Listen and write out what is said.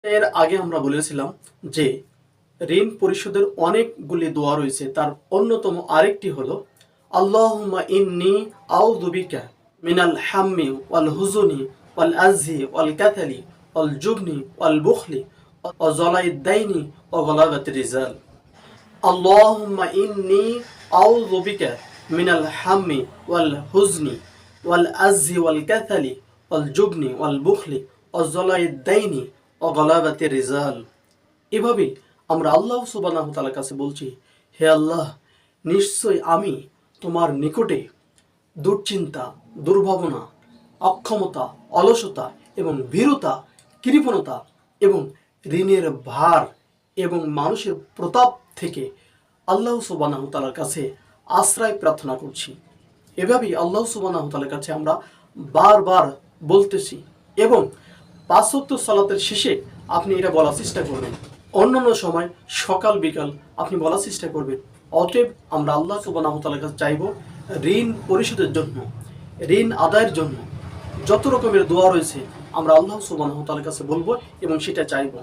এর আগে আমরা বলেছিলাম যে ঋণ পরিশোধের অনেকগুলি দোয়া রয়েছে, তার অন্যতম আরেকটি হলো আল্লাহুম্মা ইন্নী আউযু বিকা মিনাল হাম্মি ওয়াল হুজুনি ওয়াল আজহি ওয়াল কাতালি ওয়াল জুবনি ওয়াল বুখলি ওয়া যালাইদ দাইনি ওয়া গালাবাতির রিজাল। আল্লাহুম্মা ইন্নী আউযু বিকা মিনাল হাম্মি ওয়াল হুজনি ওয়াল আজহি ওয়াল কাতালি ওয়াল জুবনি ওয়াল বুখলি ওয়া যালাইদ দাইনি ওয়া গালাবাতির রিজাল। এভাবে আমরা আল্লাহ সুবহানাহু ওয়া তাআলার কাছে বলছি, হে আল্লাহ, নিশ্চয় আমি তোমার নিকটে দুশ্চিন্তা, দুর্ভাবনা, অক্ষমতা, অলসতা এবং ভীরুতা, কৃপণতা এবং ঋণের ভার এবং মানুষের প্রতাপ থেকে আল্লাহ সুবহানাহু ওয়া তাআলার কাছে আশ্রয় প্রার্থনা করছি। এভাবেই আল্লাহ সুবহানাহু ওয়া তাআলার কাছে আমরা বারবার বলতেছি এবং ৫ ওয়াক্ত সালাতের শেষে আপনি এটা বলার চেষ্টা করবেন। অন্যান্য সময় সকাল বিকাল আপনি বলার চেষ্টা করবেন। অতএব আমরা আল্লাহ সুবহানাহু ওয়া তাআলার কাছে চাইব ঋণ পরিশোধের জন্য, ঋণ আদায়ের জন্য যত রকমের দোয়া রয়েছে আমরা আল্লাহ সুবহানাহু ওয়া তাআলার কাছে বলবো এবং সেটা চাইব।